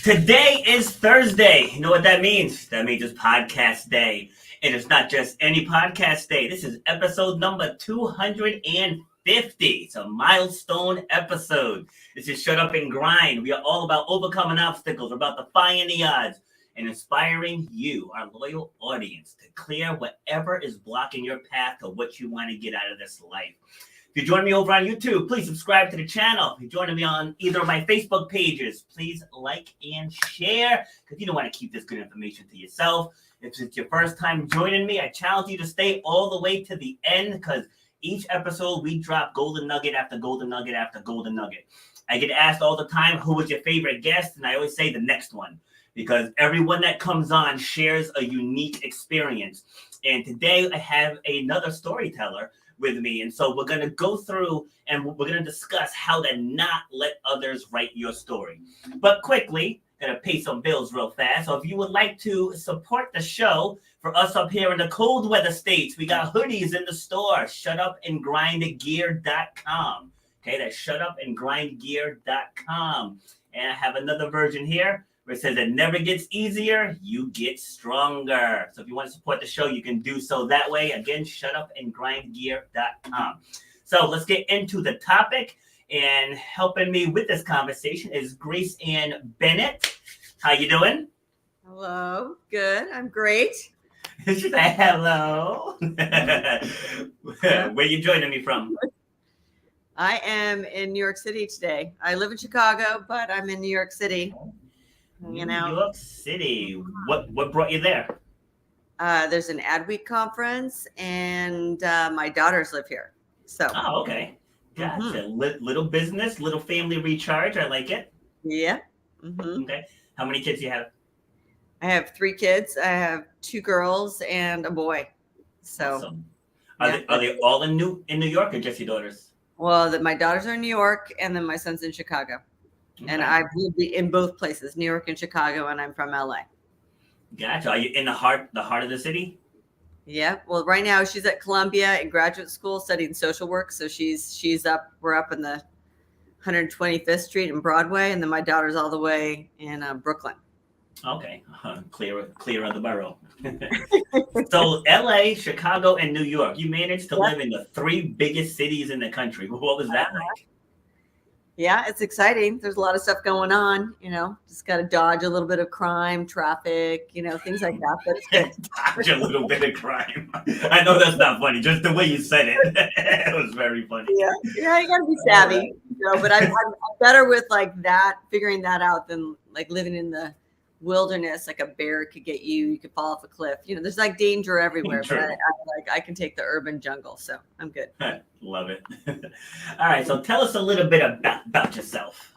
Today is Thursday. You know what that means? That means it's podcast day. And it's not just any podcast day. This is episode number 250. It's a milestone episode. This is Shut Up and Grind. We are all about overcoming obstacles. We're about defying the odds and inspiring you, our loyal audience, to clear whatever is blocking your path to what you want to get out of this life. If you're joining me over on YouTube, please subscribe to the channel. If you're joining me on either of my Facebook pages, please like and share, because you don't want to keep this good information to yourself. If it's your first time joining me, I challenge you to stay all the way to the end, because each episode we drop golden nugget after golden nugget after golden nugget. I get asked all the time, who was your favorite guest? And I always say the next one, because everyone that comes on shares a unique experience. And today I have another storyteller with me. And so we're going to go through and we're going to discuss how to not let others write your story. But quickly, going to pay some bills real fast. So if you would like to support the show, for us up here in the cold weather states, we got hoodies in the store, shutupandgrindgear.com. Okay, that's shutupandgrindgear.com. And I have another version here where it says it never gets easier, you get stronger. So if you want to support the show, you can do so that way. Again, shutupandgrindgear.com. So let's get into the topic. And helping me with this conversation is Graceann Bennett. How you doing? Hello. Good. I'm great. She's like, hello. Where you joining me from? I am in New York City today. I live in Chicago, but I'm in New York City. New York City. What brought you there? There's an Adweek conference, and my daughters live here. So. Oh, okay. Gotcha. Little business, little family recharge. I like it. Yeah. Mm-hmm. Okay. How many kids do you have? I have 3 kids. I have 2 girls and a boy. So. Awesome. Are they all in New York or just your daughters? Well, my daughters are in New York, and then my son's in Chicago. Okay. And I've lived in both places, New York and Chicago, and I'm from LA. Gotcha. Are you in the heart of the city? Yeah. Well, right now she's at Columbia in graduate school studying social work. So we're up in the 125th Street and Broadway. And then my daughter's all the way in Brooklyn. Okay. Clear of the borough. So LA, Chicago, and New York, you managed to live in the 3 biggest cities in the country. What was that like? Yeah, it's exciting. There's a lot of stuff going on, just got to dodge a little bit of crime, traffic, things like that. But it's good. Dodge a little bit of crime. I know that's not funny. Just the way you said it. It was very funny. Yeah, you got to be savvy, but I'm better with like that, figuring that out than like living in the wilderness. Like a bear could get you could fall off a cliff. There's like danger everywhere. True. But I can take the urban jungle, so I'm good. Love it. All right, so tell us a little bit about yourself.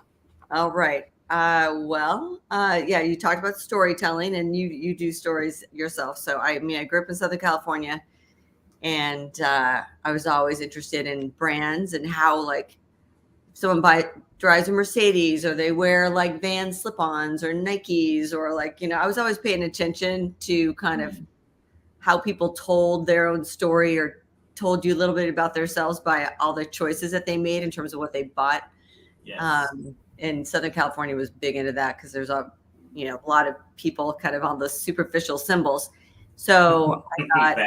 All right. You talked about storytelling, and you do stories yourself. So I grew up in Southern California, and I was always interested in brands and how like someone drives a Mercedes, or they wear like Vans slip-ons or Nikes, or like, I was always paying attention to kind of how people told their own story or told you a little bit about themselves by all the choices that they made in terms of what they bought. Yes. And Southern California was big into that because there's a lot of people kind of on the superficial symbols. So I thought,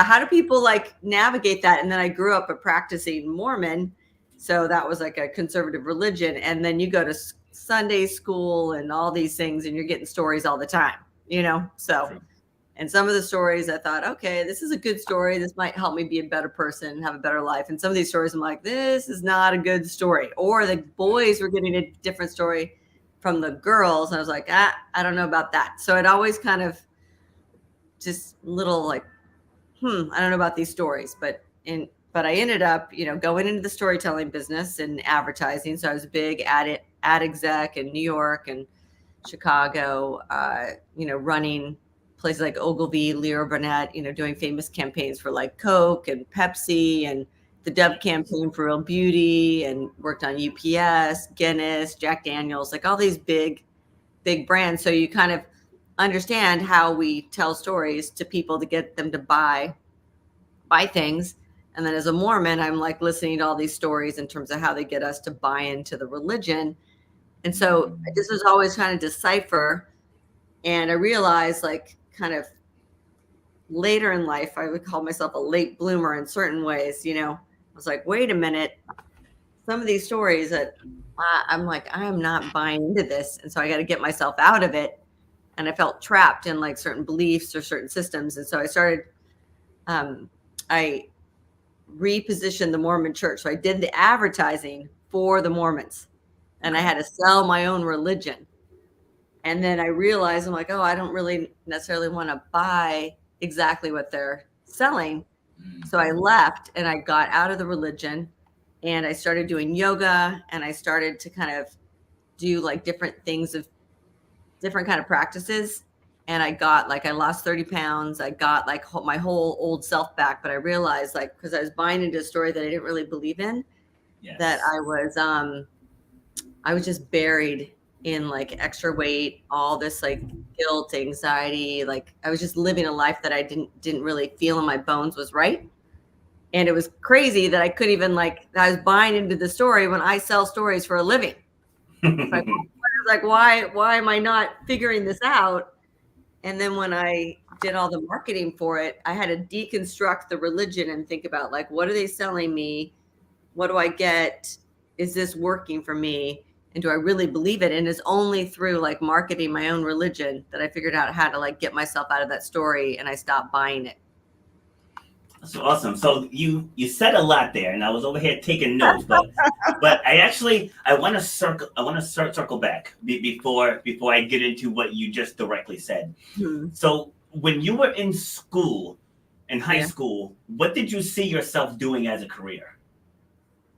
how do people like navigate that? And then I grew up a practicing Mormon. So that was like a conservative religion. And then you go to Sunday school and all these things, and you're getting stories all the time, so. True. And some of the stories I thought, okay, this is a good story. This might help me be a better person, have a better life. And some of these stories I'm like, this is not a good story. Or the boys were getting a different story from the girls. And I was like, I don't know about that. So it always kind of just little like, I don't know about these stories. But I ended up, going into the storytelling business and advertising. So I was a big ad exec in New York and Chicago, running places like Ogilvy, Burnett, doing famous campaigns for like Coke and Pepsi, and the Dove campaign for Real Beauty, and worked on UPS, Guinness, Jack Daniels, like all these big brands. So you kind of understand how we tell stories to people to get them to buy things. And then as a Mormon, I'm like listening to all these stories in terms of how they get us to buy into the religion. And so this was always trying to decipher. And I realized, like, kind of later in life, I would call myself a late bloomer in certain ways. I was like, wait a minute, some of these stories that I'm like, I am not buying into this. And so I got to get myself out of it. And I felt trapped in like certain beliefs or certain systems. And so I started, I repositioned the Mormon Church. So I did the advertising for the Mormons, and I had to sell my own religion. And then I realized, I'm like, oh, I don't really necessarily want to buy exactly what they're selling. So I left and I got out of the religion, and I started doing yoga, and I started to kind of do like different things of different kind of practices. And I lost 30 pounds. I got like my whole old self back. But I realized, like, because I was buying into a story that I didn't really believe in, that I was just buried in like extra weight, all this like guilt, anxiety. Like I was just living a life that I didn't really feel in my bones was right. And it was crazy that I couldn't even I was buying into the story when I sell stories for a living. Why am I not figuring this out? And then when I did all the marketing for it, I had to deconstruct the religion and think about, like, what are they selling me? What do I get? Is this working for me? And do I really believe it? And it's only through like marketing my own religion that I figured out how to like get myself out of that story, and I stopped buying it. That's awesome. So you said a lot there, and I was over here taking notes, but I want to circle back before I get into what you just directly said. Hmm. So when you were in school, in high school, what did you see yourself doing as a career?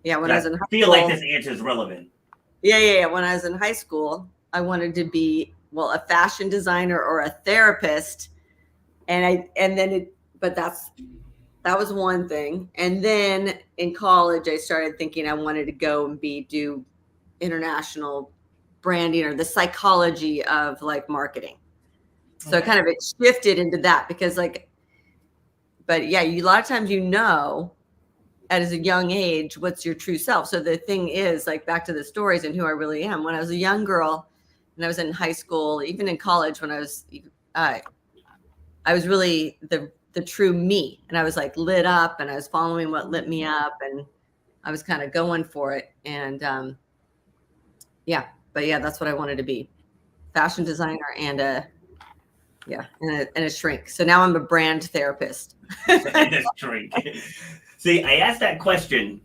Yeah, when I was in high school, I feel like this answer is relevant. Yeah. When I was in high school, I wanted to be, well, a fashion designer or a therapist, but that was one thing. And then in college, I started thinking I wanted to go and do international branding or the psychology of like marketing. So kind of it shifted into that because but yeah, a lot of times, as a young age, what's your true self. So the thing is, like, back to the stories and who I really am. When I was a young girl and I was in high school, even in college, when I was really the true me, and I was like lit up, and I was following what lit me up, and I was kind of going for it. And that's what I wanted to be, fashion designer and a shrink. So now I'm a brand therapist. And a shrink. See, I asked that question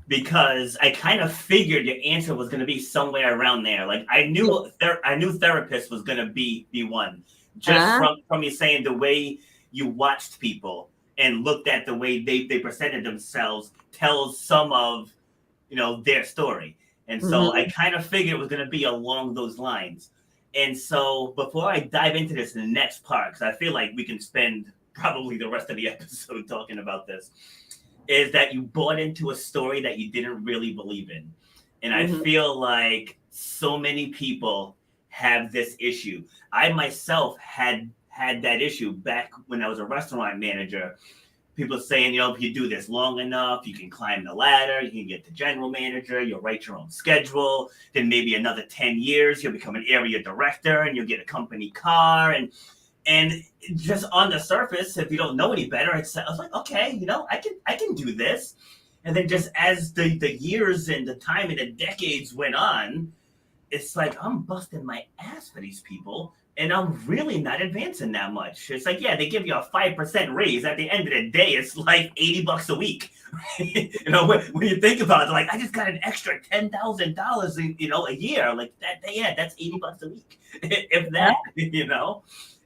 because I kind of figured your answer was going to be somewhere around there. Like I knew therapist was going to be one, just from you saying the way you watched people and looked at the way they presented themselves tells some of their story. And so I kind of figured it was going to be along those lines. And so before I dive into this in the next part, because I feel like we can spend probably the rest of the episode talking about this, is that you bought into a story that you didn't really believe in. And I feel like so many people have this issue. I myself had that issue back when I was a restaurant manager. People saying, if you do this long enough, you can climb the ladder, you can get to general manager, you'll write your own schedule, then maybe another 10 years, you'll become an area director and you'll get a company car. And just on the surface, if you don't know any better, I was like, okay, I can do this. And then just as the years and the time and the decades went on, it's like, I'm busting my ass for these people, and I'm really not advancing that much. It's like, yeah, they give you a 5% raise. At the end of the day, it's like $80 a week. When you think about it, like, I just got an extra $10,000, a year. Like that, yeah, that's $80 a week, if that,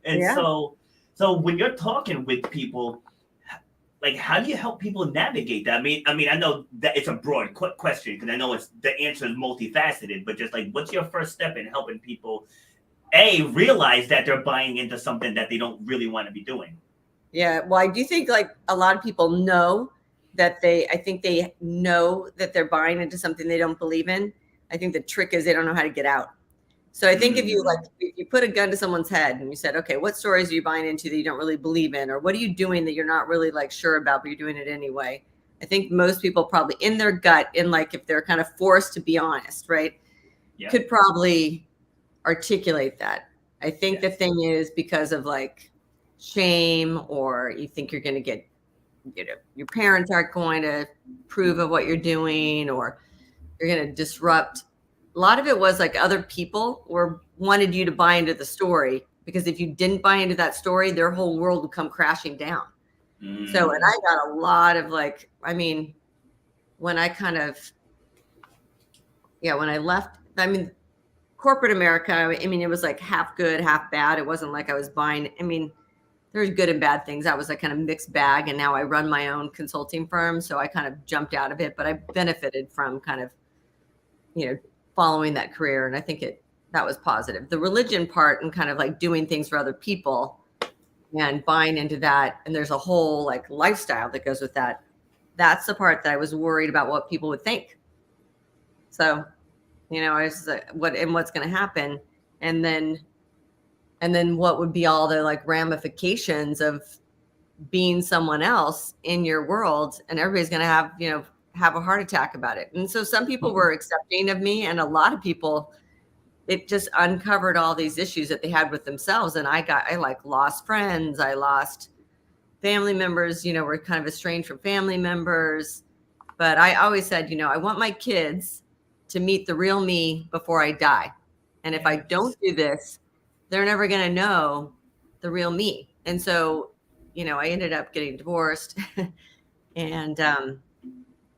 And so when you're talking with people, like, how do you help people navigate that? I mean, I know that it's a broad question because I know the answer is multifaceted, but just like, what's your first step in helping people realize that they're buying into something that they don't really want to be doing? Yeah, well, I do think like a lot of people know that they know that they're buying into something they don't believe in. I think the trick is they don't know how to get out. So I think if you put a gun to someone's head and you said, okay, what stories are you buying into that you don't really believe in? Or what are you doing that you're not really like sure about, but you're doing it anyway? I think most people probably in their gut, if they're kind of forced to be honest, right? could probably articulate that. I think the thing is because of like shame, or you think you're going to get, your parents aren't going to approve of what you're doing, or you're going to disrupt. A lot of it was like other people wanted you to buy into the story, because if you didn't buy into that story, their whole world would come crashing down. So, and I got a lot of like, I mean, when I kind of, when I left, I mean, corporate America, I mean, it was like half good, half bad. It wasn't like I was buying, I mean, there's good and bad things. That was a kind of mixed bag. And now I run my own consulting firm. So I kind of jumped out of it, but I benefited from kind of, following that career. And I think that was positive. The religion part and kind of like doing things for other people and buying into that. And there's a whole like lifestyle that goes with that. That's the part that I was worried about what people would think. So, I was like, what's going to happen? And then what would be all the like ramifications of being someone else in your world, and everybody's going to have a heart attack about it. And so some people were accepting of me, and a lot of people, it just uncovered all these issues that they had with themselves. And I like lost friends. I lost family members, were kind of estranged from family members. But I always said, I want my kids to meet the real me before I die. And if I don't do this, they're never going to know the real me. And so, I ended up getting divorced and,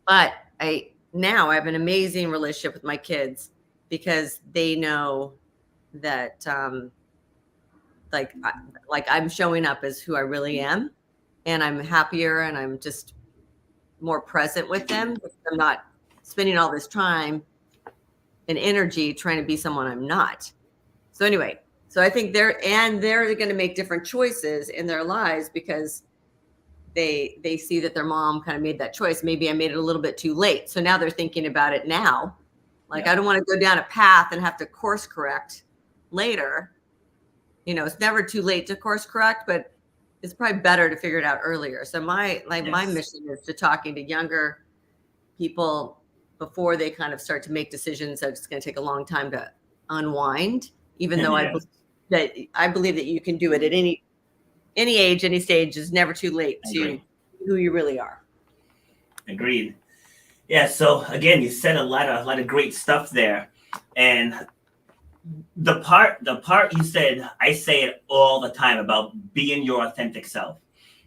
but I have an amazing relationship with my kids, because they know that, like I'm showing up as who I really am, and I'm happier, and I'm just more present with them. I'm not spending all this time and energy trying to be someone I'm not. So anyway, so I think they're going to make different choices in their lives, because they see that their mom kind of made that choice. Maybe I made it a little bit too late. So now they're thinking about it now. Like, I don't want to go down a path and have to course correct later. It's never too late to course correct, but it's probably better to figure it out earlier. So my mission is to talking to younger people before they kind of start to make decisions that it's going to take a long time to unwind, even though I believe that you can do it at any age, any stage. Is never too late to who you really are. Agreed. Yeah. So again, you said a lot of great stuff there, and the part you said, I say it all the time about being your authentic self.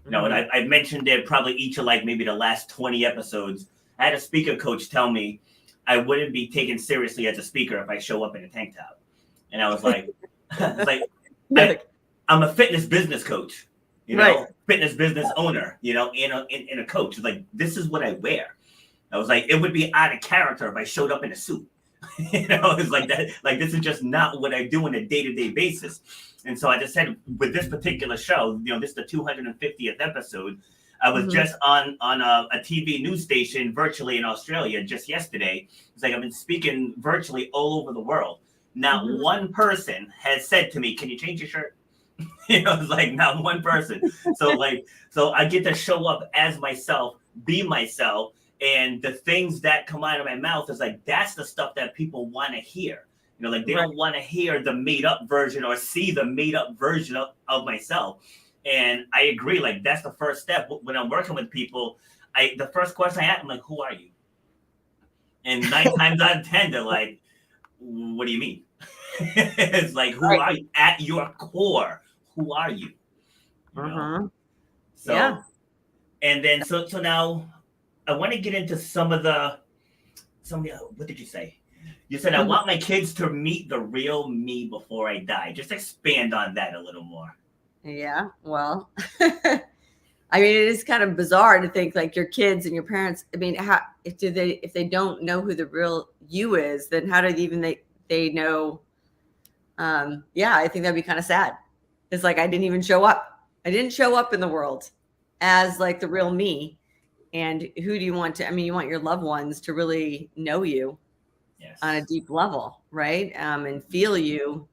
And I mentioned it probably each of like maybe the last 20 episodes. I had a speaker coach tell me I wouldn't be taken seriously as a speaker if I show up in a tank top. And I was like, I'm a fitness business coach, fitness business owner, and a coach. Like, this is what I wear. I was like, it would be out of character if I showed up in a suit. It's like that. Like, this is just not what I do on a day-to-day basis. And so I just said, with this particular show, this is the 250th episode. I was just on a TV news station virtually in Australia just yesterday. It's like I've been speaking virtually all over the world. Not one person has said to me, "Can you change your shirt?" It's like not one person. So I get to show up as myself, be myself, and the things that come out of my mouth is like, that's the stuff that people want to hear. They don't want to hear the made up version or see the made up version of myself. And I agree. Like, that's the first step. When I'm working with people, the first question I ask, I'm like, who are you? And 9 times out of 10, they're like, what do you mean? It's like, who are you at your core? Who are you? So, and then, so now I want to get into some of the, what did you say? You said, I want my kids to meet the real me before I die. Just expand on that a little more. Yeah, well, I mean, it is kind of bizarre to think like your kids and your parents. I mean, if they don't know who the real you is, then how do they know? I think that'd be kind of sad. It's like I didn't even show up. I didn't show up in the world as like the real me. And who do you want to? I mean, you want your loved ones to really know you on a deep level, right? And feel you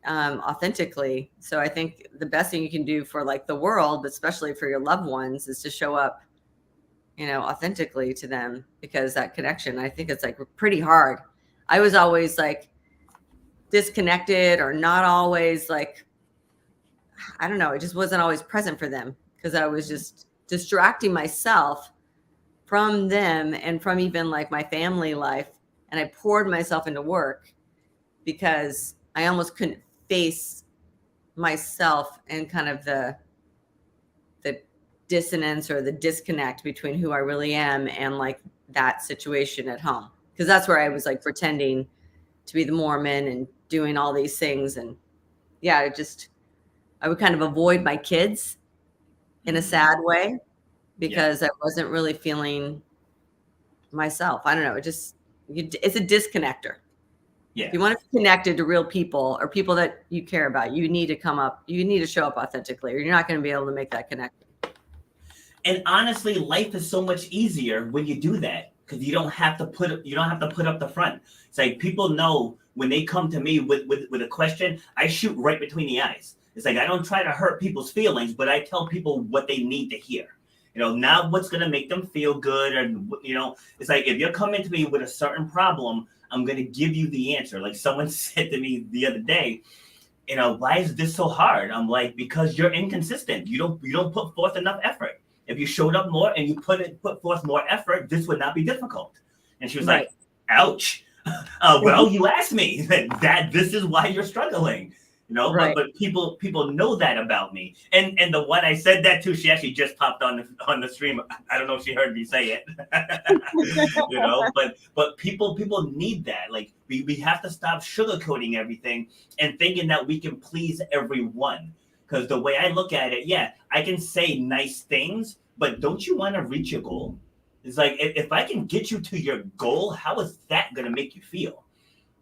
authentically. So I think the best thing you can do for like the world, but especially for your loved ones, is to show up, authentically to them, because that connection, I think it's like pretty hard. I was always like disconnected or not always like, I don't know, it just wasn't always present for them because I was just distracting myself from them and from even like my family life. And I poured myself into work because I almost couldn't face myself and kind of the dissonance or the disconnect between who I really am and like that situation at home. Because that's where I was like pretending to be the Mormon and doing all these things. And yeah, I would kind of avoid my kids in a sad way because I wasn't really feeling myself. I don't know. It's a disconnector. Yeah. If you want to be connected to real people or people that you care about, you need to show up authentically, or you're not going to be able to make that connection. And honestly, life is so much easier when you do that because you don't have to put up the front. It's like people know when they come to me with a question, I shoot right between the eyes. It's like I don't try to hurt people's feelings, but I tell people what they need to hear. Not what's going to make them feel good. Or, it's like if you're coming to me with a certain problem, I'm going to give you the answer. Like someone said to me the other day, why is this so hard? I'm like, because you're inconsistent. You don't put forth enough effort. If you showed up more and you put forth more effort, this would not be difficult. And she was like, ouch. Well, you asked me that this is why you're struggling. But people know that about me. And the one I said that to, she actually just popped on the stream. I don't know if she heard me say it. But people need that. Like we have to stop sugarcoating everything and thinking that we can please everyone. Because the way I look at it, I can say nice things, but don't you want to reach your goal? It's like if I can get you to your goal, how is that going to make you feel?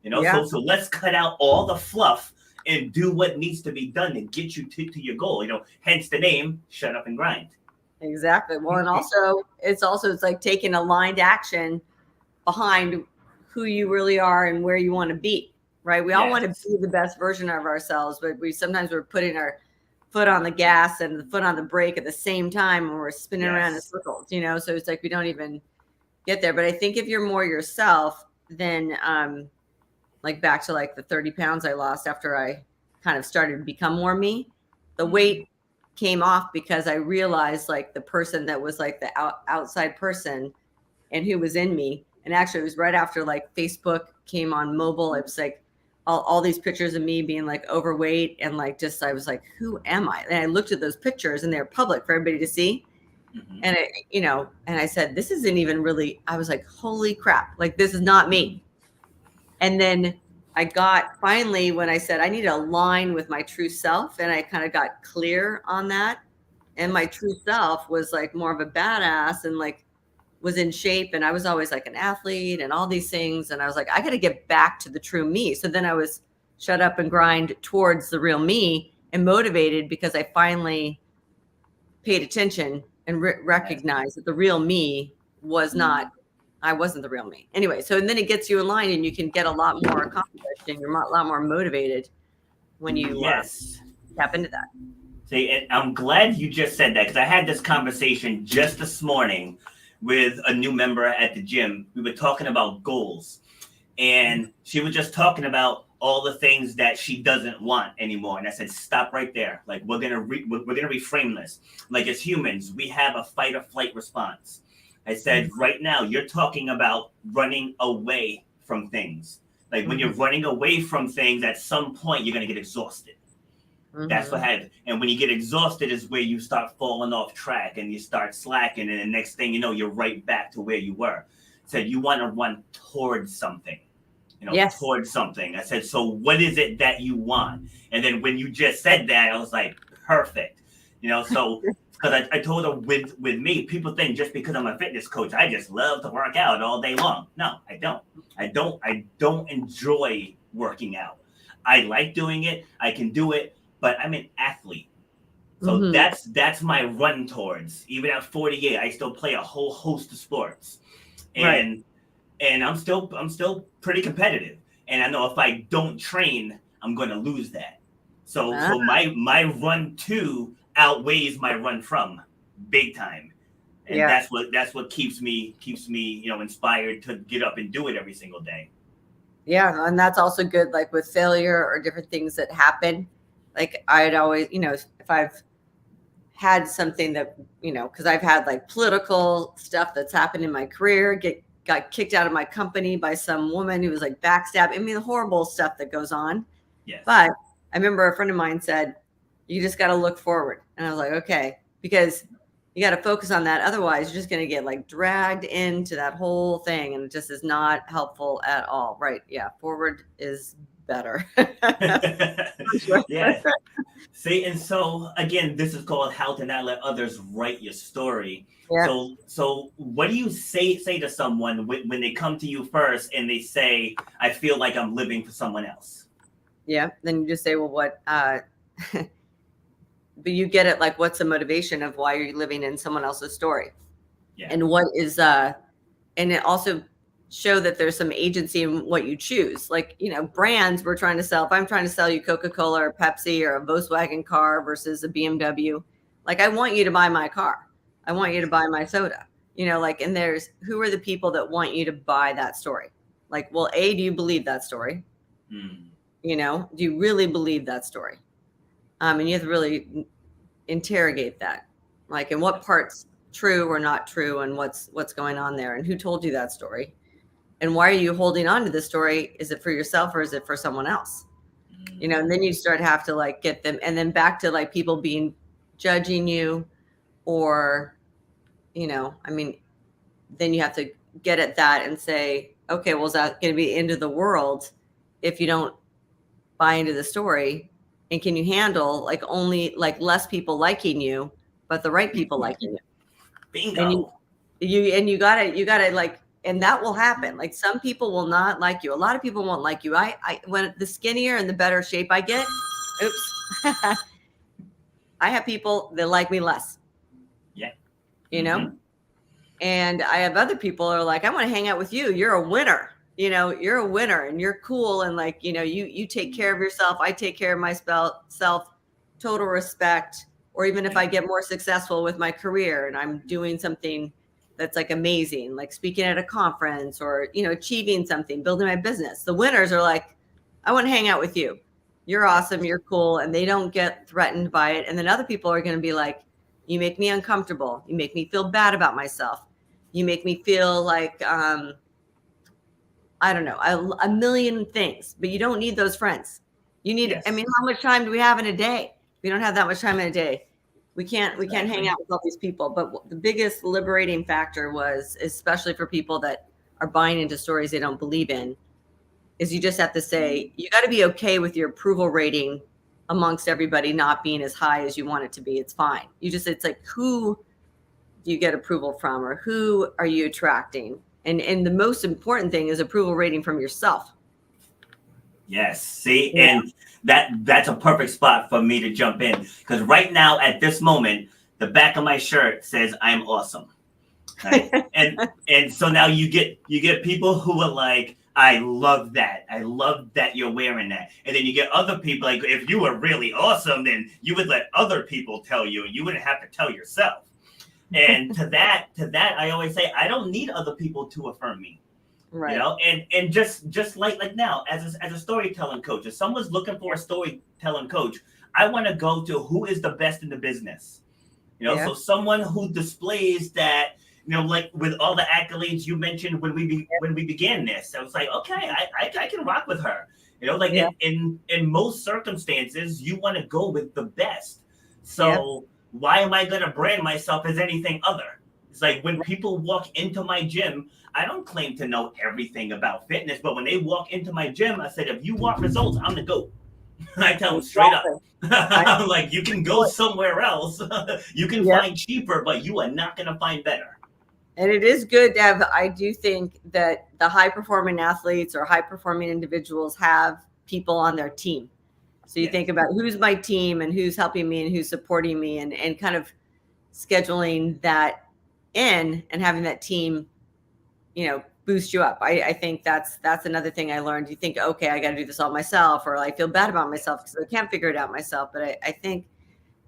So let's cut out all the fluff and do what needs to be done and get you to your goal. Hence the name, Shut Up and Grind. Exactly. Well, and also it's like taking aligned action behind who you really are and where you want to be, right? We all want to be the best version of ourselves, but we're putting our foot on the gas and the foot on the brake at the same time when we're spinning around in circles, so it's like we don't even get there. But I think if you're more yourself, then like back to like the 30 pounds I lost after I kind of started to become more me, the weight came off because I realized like the person that was like the outside person and who was in me. And actually it was right after like Facebook came on mobile. It was like all these pictures of me being like overweight and like I was like, who am I? And I looked at those pictures and they're public for everybody to see. Mm-hmm. And and I said, this isn't even really, I was like, holy crap, like this is not me. And then I got finally when I said I need to align with my true self, and I kind of got clear on that. And my true self was like more of a badass and like was in shape. And I was always like an athlete and all these things. And I was like, I got to get back to the true me. So then I was shut up and grind towards the real me and motivated because I finally paid attention and recognized that the real me was not, I wasn't the real me. Anyway, so and then it gets you in line and you can get a lot more accomplished and you're a lot more motivated when you tap into that. See, and I'm glad you just said that because I had this conversation just this morning with a new member at the gym. We were talking about goals and she was just talking about all the things that she doesn't want anymore. And I said, stop right there. Like we're going to reframe this. Like as humans, we have a fight or flight response. I said, right now, you're talking about running away from things. Like when you're running away from things, at some point, you're going to get exhausted. That's what happens. And when you get exhausted is where you start falling off track and you start slacking. And the next thing you know, you're right back to where you were. I said, you want to run towards something. Towards something. I said, so what is it that you want? And then when you just said that, I was like, perfect. So because I told her with me, people think just because I'm a fitness coach, I just love to work out all day long. No, I don't. I don't enjoy working out. I like doing it. I can do it, but I'm an athlete. So that's my run towards. Even at 48, I still play a whole host of sports. And I'm still pretty competitive. And I know if I don't train, I'm going to lose that. So my run to outweighs my run from big time. And that's what keeps me inspired to get up and do it every single day. Yeah. And that's also good, like with failure or different things that happen. Like I'd always, if I've had something that, because I've had like political stuff that's happened in my career, got kicked out of my company by some woman who was like backstab. I mean, the horrible stuff that goes on. Yes. But I remember a friend of mine said, you just got to look forward. And I was like, okay, because you got to focus on that. Otherwise, you're just going to get like dragged into that whole thing. And it just is not helpful at all. Right. Yeah. Forward is better. Yeah. See, and so again, this is called how to not let others write your story. Yeah. So what do you say to someone when they come to you first and they say, I feel like I'm living for someone else? Yeah. Then you just say, well, what, but you get it, like, what's the motivation of why you're living in someone else's story? Yeah. And what is, and it also show that there's some agency in what you choose. Like, brands we're trying to sell. If I'm trying to sell you Coca-Cola or Pepsi or a Volkswagen car versus a BMW, like, I want you to buy my car. I want you to buy my soda, and there's, who are the people that want you to buy that story? Like, well, do you believe that story? Do you really believe that story? And you have to really interrogate that, like, in what part's true or not true, and what's going on there, and who told you that story, and why are you holding on to this story? Is it for yourself or is it for someone else? And then you have to like get them, and then back to like people judging you, or, then you have to get at that and say, okay, well, is that going to be the end of the world if you don't buy into the story? And can you handle like only like less people liking you, but the right people liking you? Bingo. And you gotta like, and that will happen. Like, some people will not like you. A lot of people won't like you. I when the skinnier and the better shape I get, I have people that like me less. Yeah. And I have other people who are like, I want to hang out with you. You're a winner. You're a winner and you're cool. And like, you take care of yourself. I take care of myself, total respect. Or even if I get more successful with my career and I'm doing something that's like amazing, like speaking at a conference or, achieving something, building my business. The winners are like, I want to hang out with you. You're awesome. You're cool. And they don't get threatened by it. And then other people are going to be like, you make me uncomfortable. You make me feel bad about myself. You make me feel like, I don't know, a million things, but you don't need those friends. You need, yes. I mean, how much time do we have in a day? We don't have that much time in a day. We can't hang out with all these people. But the biggest liberating factor was, especially for people that are buying into stories they don't believe in, is you just have to say, you got to be okay with your approval rating amongst everybody not being as high as you want it to be. It's fine. It's like, who do you get approval from, or who are you attracting? And the most important thing is approval rating from yourself. Yes. See, yeah. And that's a perfect spot for me to jump in, because right now at this moment, the back of my shirt says I'm awesome. Right? and so now you get people who are like, I love that. I love that you're wearing that. And then you get other people like, if you were really awesome, then you would let other people tell you, and you wouldn't have to tell yourself. And to that, I always say, I don't need other people to affirm me. Right. And just like now, as a storytelling coach, if someone's looking for a storytelling coach, I want to go to who is the best in the business. Yeah. So someone who displays that, like with all the accolades you mentioned when we began this, I was like, okay, I can rock with her. Like yeah. in most circumstances, you want to go with the best. So yeah. Why am I going to brand myself as anything other? It's like when people walk into my gym, I don't claim to know everything about fitness, but when they walk into my gym, I said, if you want results, I'm the GOAT. I tell them straight up. I'm like, you can go somewhere else. You can find cheaper, but you are not going to find better. And it is good to have, I do think that the high performing athletes or high performing individuals have people on their team. So you think about who's my team and who's helping me and who's supporting me, and kind of scheduling that in and having that team, boost you up. I think that's another thing I learned. You think, okay, I got to do this all myself, or I feel bad about myself because I can't figure it out myself. But I think,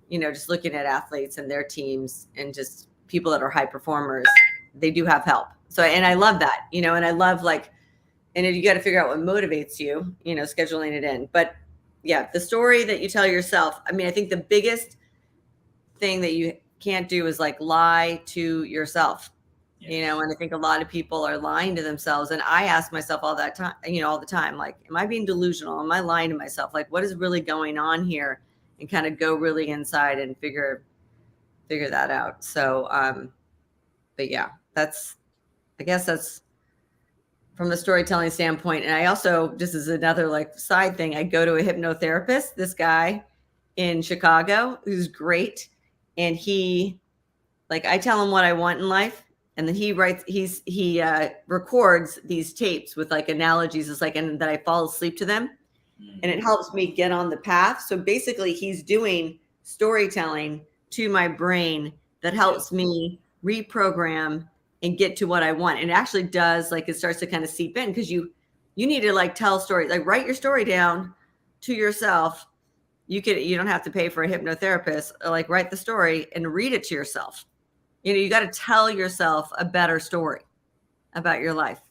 just looking at athletes and their teams and just people that are high performers, they do have help. So, and I love that, and I love like And you got to figure out what motivates you, scheduling it in. But yeah, the story that you tell yourself. I mean, I think the biggest thing that you can't do is like lie to yourself. Yes. And I think a lot of people are lying to themselves. And I ask myself all that time, all the time, like, am I being delusional? Am I lying to myself? Like, what is really going on here? And kind of go really inside and figure that out. So, but yeah, I guess that's from the storytelling standpoint. And I also, just as another like side thing, I go to a hypnotherapist, this guy in Chicago, who's great. And I tell him what I want in life. And then he records these tapes with like analogies. It's like, and that I fall asleep to them, and it helps me get on the path. So basically he's doing storytelling to my brain that helps me reprogram and get to what I want. And it actually does, like, it starts to kind of seep in, because you need to like tell stories, like write your story down to yourself. You don't have to pay for a hypnotherapist. Like, write the story and read it to yourself. You got to tell yourself a better story about your life.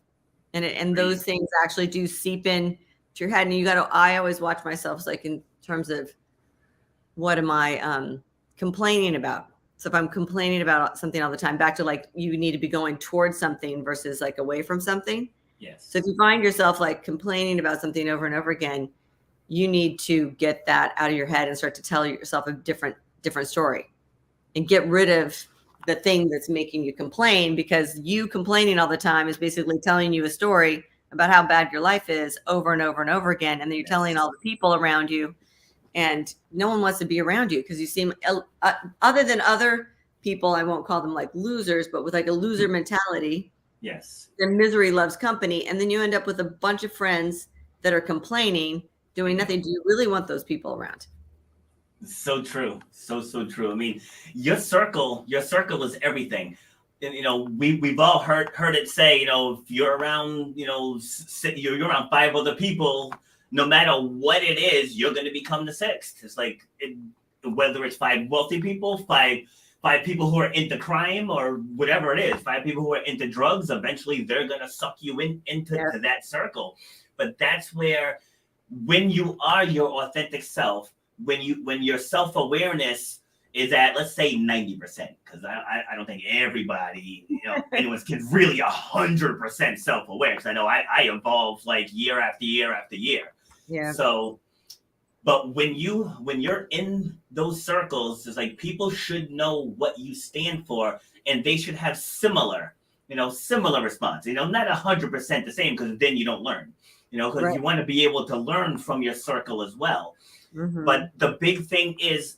And those things actually do seep in to your head. And I always watch myself, like, in terms of what am I complaining about? So if I'm complaining about something all the time, back to like, you need to be going towards something versus like away from something. Yes. So if you find yourself like complaining about something over and over again, you need to get that out of your head and start to tell yourself a different story, and get rid of the thing that's making you complain, because you complaining all the time is basically telling you a story about how bad your life is over and over and over again. And then you're telling all the people around you, and no one wants to be around you because you seem, other than other people, I won't call them like losers, but with like a loser mentality. Yes. Then misery loves company. And then you end up with a bunch of friends that are complaining, doing nothing. Do you really want those people around? So true. So true. I mean, your circle is everything. And, we've all heard it say, if you're around, you're around 5 other people, no matter what it is, you're going to become the 6th. It's like, whether it's 5 wealthy people, five people who are into crime, or whatever it is, 5 people who are into drugs, eventually they're going to suck you into that circle. But that's where, when you are your authentic self, when your self-awareness is at, let's say, 90%, because I don't think everybody, anyone's really 100% self-aware, because I know I evolve like year after year after year. Yeah. So, but when you're in those circles, it's like people should know what you stand for, and they should have similar response. Not 100% the same, because then you don't learn. Because you want to be able to learn from your circle as well. Mm-hmm. But the big thing is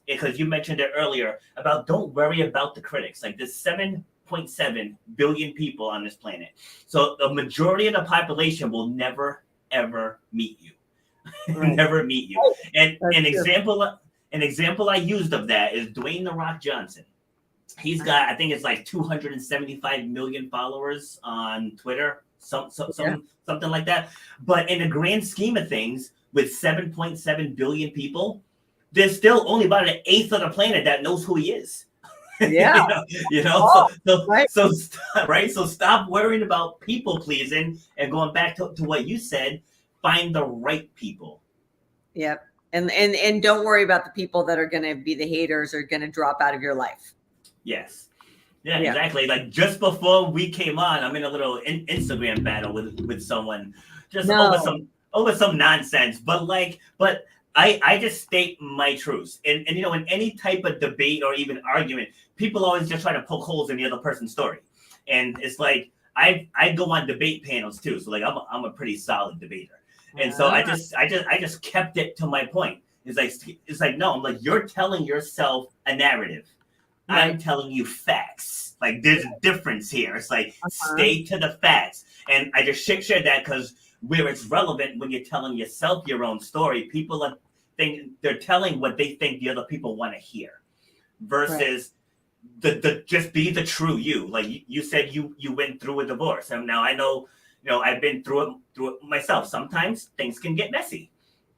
because you mentioned it earlier about, don't worry about the critics. Like, there's 7.7 billion people on this planet. So the majority of the population will never, ever meet you. Right. Never meet you. And an example I used of that is Dwayne "The Rock" Johnson. He's got, I think it's like 275 million followers on Twitter, something like that. But in the grand scheme of things, with 7.7 billion people, there's still only about 1/8 of the planet that knows who he is. Yeah. So stop worrying about people pleasing, and going back to what you said, find the right people. Yep. And don't worry about the people that are going to be the haters or going to drop out of your life. Yes. Yeah, exactly. Like, just before we came on, I'm in a little Instagram battle with someone, just over some nonsense. But I just state my truths. And in any type of debate or even argument, people always just try to poke holes in the other person's story. And it's like, I go on debate panels too. So like, I'm a pretty solid debater. And so I just kept it to my point. It's like, no, I'm like, you're telling yourself a narrative. Right. I'm telling you facts. Like, there's a difference here. It's like, stay to the facts. And I just shared that because where it's relevant, when you're telling yourself your own story, people they're telling what they think the other people want to hear, versus the just be the true you. Like you said, you went through a divorce, and now I know, I've been through it myself. Sometimes things can get messy,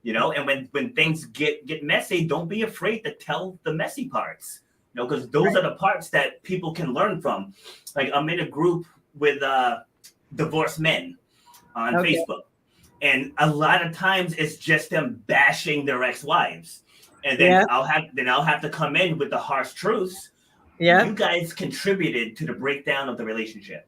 and when things get messy, don't be afraid to tell the messy parts. Because those are the parts that people can learn from. Like, I'm in a group with divorced men. on Facebook. And a lot of times it's just them bashing their ex-wives. And then I'll have to come in with the harsh truths. Yeah. You guys contributed to the breakdown of the relationship.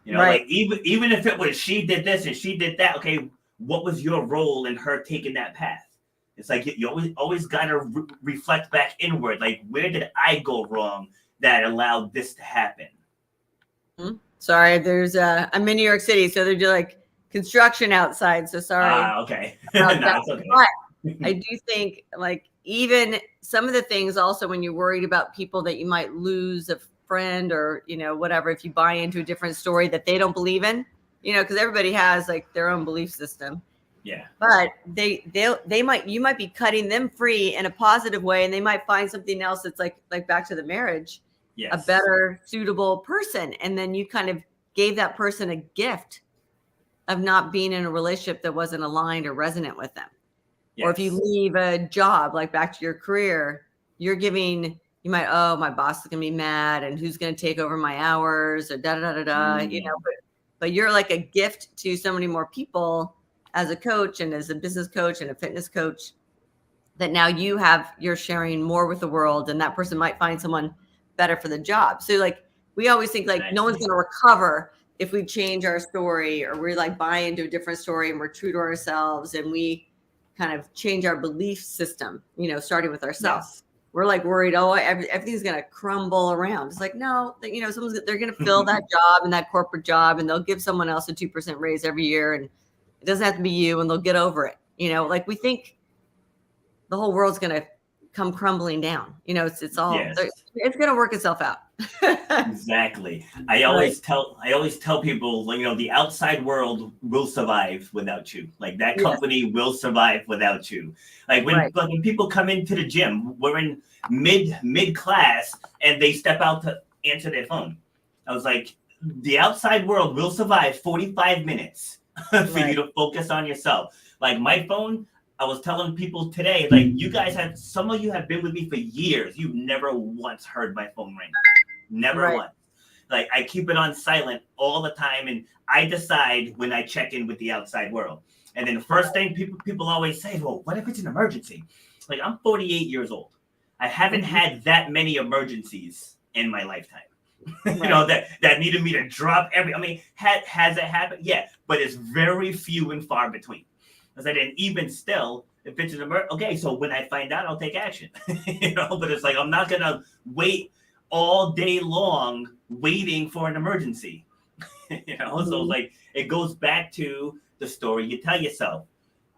Like even if it was she did this and she did that, okay, what was your role in her taking that path? It's like you always got to reflect back inward. Like, where did I go wrong that allowed this to happen? Sorry, I'm in New York City, so they're like construction outside. So sorry. Okay. No, it's okay. But I do think like even some of the things also when you're worried about people that you might lose a friend or, whatever, if you buy into a different story that they don't believe in, because everybody has like their own belief system. Yeah. But you might be cutting them free in a positive way, and they might find something else that's like back to the marriage, a better suitable person. And then you kind of gave that person a gift of not being in a relationship that wasn't aligned or resonant with them. Yes. Or if you leave a job, like back to your career, you might, my boss is going to be mad and who's going to take over my hours or but you're like a gift to so many more people as a coach and as a business coach and a fitness coach that now you're sharing more with the world, and that person might find someone better for the job. So like, we always think like no one's going to recover if we change our story or we like buy into a different story and we're true to ourselves and we kind of change our belief system, starting with ourselves. Yes. We're like worried, everything's going to crumble around. It's like, no, they're going to fill that job and that corporate job, and they'll give someone else a 2% raise every year. And it doesn't have to be you, and they'll get over it. Like we think the whole world's going to come crumbling down. It's all, it's going to work itself out. Exactly. I always tell people, the outside world will survive without you. Like that company will survive without you. Like when people come into the gym, we're in mid class and they step out to answer their phone. I was like, the outside world will survive 45 minutes for you to focus on yourself. Like my phone, I was telling people today, like some of you have been with me for years. You've never once heard my phone ring. Never once. Like I keep it on silent all the time, and I decide when I check in with the outside world. And then the first thing people always say, well, what if it's an emergency? Like I'm 48 years old. I haven't had that many emergencies in my lifetime. That needed me to drop has it happened? Yeah, but it's very few and far between. I said, and even still, if it's an emergency, okay, so when I find out, I'll take action. But it's like I'm not gonna wait all day long waiting for an emergency. So like it goes back to the story you tell yourself,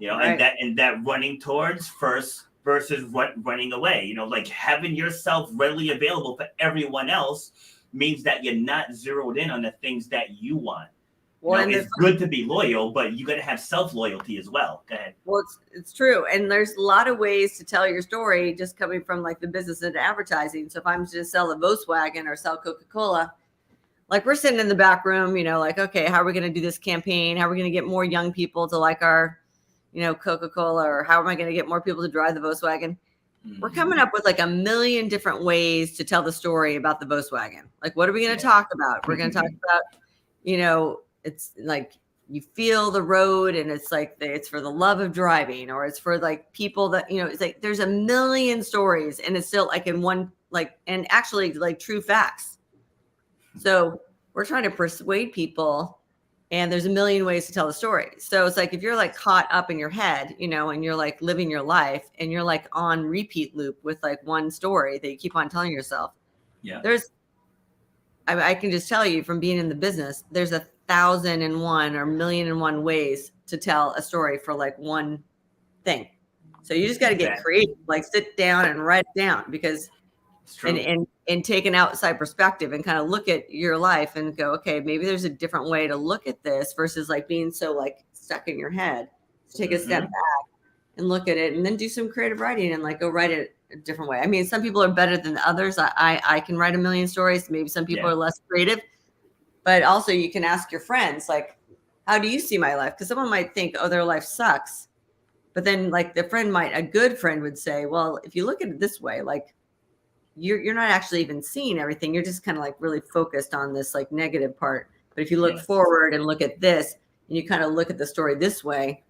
and that running towards first versus running away. Like having yourself readily available for everyone else means that you're not zeroed in on the things that you want. Well, it's good to be loyal, but you got to have self-loyalty as well. Go ahead. Well, it's true. And there's a lot of ways to tell your story just coming from like the business and advertising. So if I'm to sell a Volkswagen or sell Coca-Cola, like we're sitting in the back room, like, okay, how are we going to do this campaign? How are we going to get more young people to like our, Coca-Cola, or how am I going to get more people to drive the Volkswagen? Mm-hmm. We're coming up with like a million different ways to tell the story about the Volkswagen. Like, what are we going to talk about? We're going to talk about, it's like you feel the road and it's like it's for the love of driving, or it's for like people that, it's like there's a million stories and it's still like in one, like, and actually like true facts. So we're trying to persuade people, and there's a million ways to tell the story. So it's like, if you're like caught up in your head, and you're like living your life and you're like on repeat loop with like one story that you keep on telling yourself. Yeah. I can just tell you from being in the business, there's 1,001 or 1,000,001 ways to tell a story for like one thing. So you just got to get creative, like sit down and write it down, because and take an outside perspective and kind of look at your life and go, okay, maybe there's a different way to look at this versus like being so like stuck in your head. So take a step back and look at it, and then do some creative writing and like go write it a different way. I mean, some people are better than others. I can write 1,000,000 stories. Maybe some people are less creative, but also you can ask your friends, like, how do you see my life? Because someone might think, oh, their life sucks. But then like a good friend would say, well, if you look at it this way, like you're not actually even seeing everything. You're just kind of like really focused on this like negative part. But if you look forward and look at this, and you kind of look at the story this way,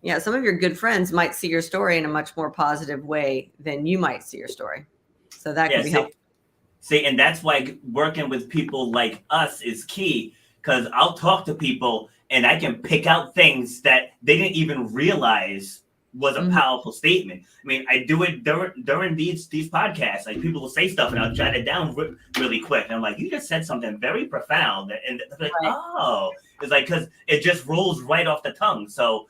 yeah, some of your good friends might see your story in a much more positive way than you might see your story. So that can be helpful. See, and that's why working with people like us is key, because I'll talk to people and I can pick out things that they didn't even realize was a powerful statement. I mean, I do it during these podcasts. Like, people will say stuff and I'll jot it down really quick. And I'm like, you just said something very profound. And they're like, oh, it's like, because it just rolls right off the tongue. So,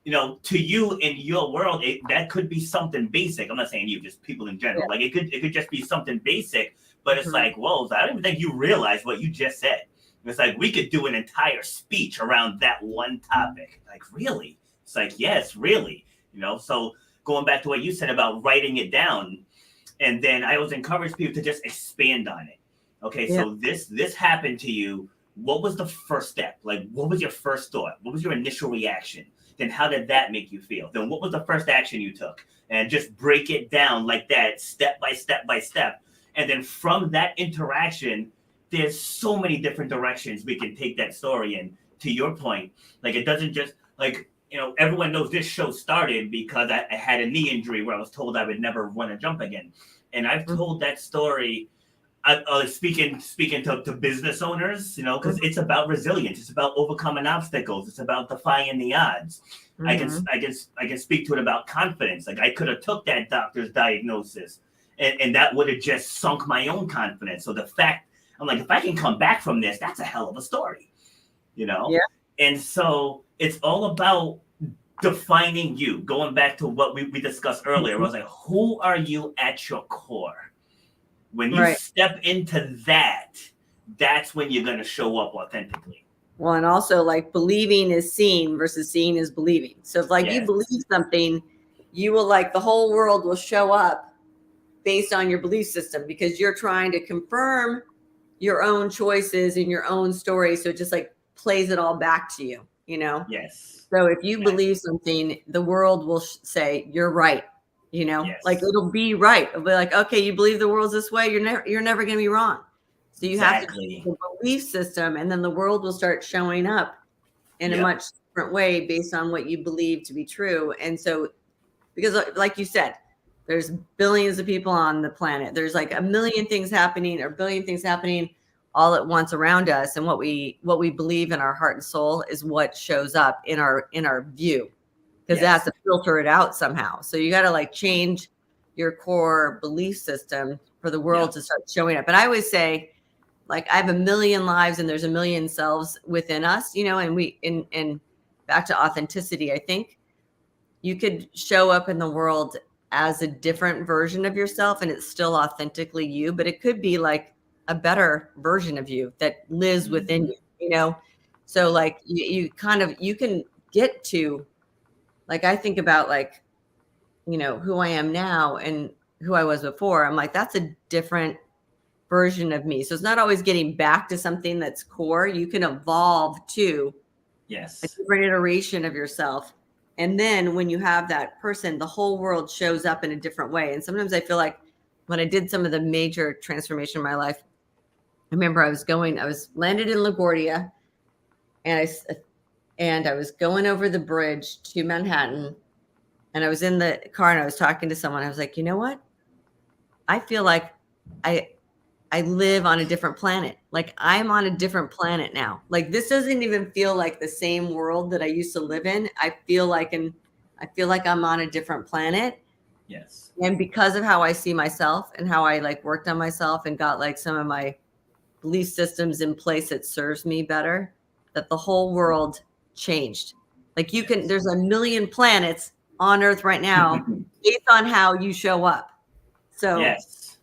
you know, to you in your world, that could be something basic. I'm not saying you, just people in general. Like, it could just be something basic, but it's like, whoa, I don't even think you realize what you just said. It's like, we could do an entire speech around that one topic. Like, really? It's like, yes, really. You know, so going back to what you said about writing it down, and then I always encourage people to just expand on it. Okay, so this happened to you. What was the first step? Like, what was your first thought? What was your initial reaction? Then how did that make you feel? Then what was the first action you took? And just break it down like that, step by step by step. And then from that interaction, there's so many different directions we can take that story in. To your point, like, it doesn't just, like, you know, everyone knows this show started because I had a knee injury where I was told I would never run a jump again. And I've told that story, speaking to business owners, you know, because it's about resilience. It's about overcoming obstacles. It's about defying the odds. I can speak to it about confidence. Like, I could have took that doctor's diagnosis and that would have just sunk my own confidence. So the fact, I'm like, if I can come back from this, that's a hell of a story, you know? Yeah. And so it's all about defining you. Going back to what we discussed earlier, I was like, who are you at your core? When you step into that, that's when you're going to show up authentically. Well, and also, like, believing is seeing versus seeing is believing. So if, like, you believe something, you will, like, the whole world will show up based on your belief system, because you're trying to confirm your own choices and your own story. So it just, like, plays it all back to you, you know? Yes. So if you believe something, the world will say you're right, you know? Like, it'll be right. It'll be like, okay, you believe the world's this way, you're never going to be wrong. So you have to have a belief system, and then the world will start showing up in a much different way based on what you believe to be true. And so, because like you said, there's billions of people on the planet. There's like a billion things happening all at once around us, and what we believe in our heart and soul is what shows up in our view, because it has to filter it out somehow. So you got to, like, change your core belief system for the world to start showing up. And I always say, like, I have a million lives and there's a million selves within us, you know, and and back to authenticity, I think you could show up in the world as a different version of yourself and it's still authentically you, but it could be like a better version of you that lives within you, you know? So, like, you can get to, like, I think about, like, you know, who I am now and who I was before. I'm like, that's a different version of me. So it's not always getting back to something that's core. You can evolve to a different iteration of yourself. And then when you have that person, the whole world shows up in a different way. And sometimes I feel like when I did some of the major transformation in my life, I remember I was landed in LaGuardia, and I was going over the bridge to Manhattan, and I was in the car and I was talking to someone. I was like, you know what? I feel like I live on a different planet. Like, I'm on a different planet now. Like, this doesn't even feel like the same world that I used to live in. I feel like I'm on a different planet. Yes. And because of how I see myself and how I, like, worked on myself and got, like, some of my belief systems in place that serves me better, that the whole world changed. Like, there's a million planets on Earth right now based on how you show up. So yes,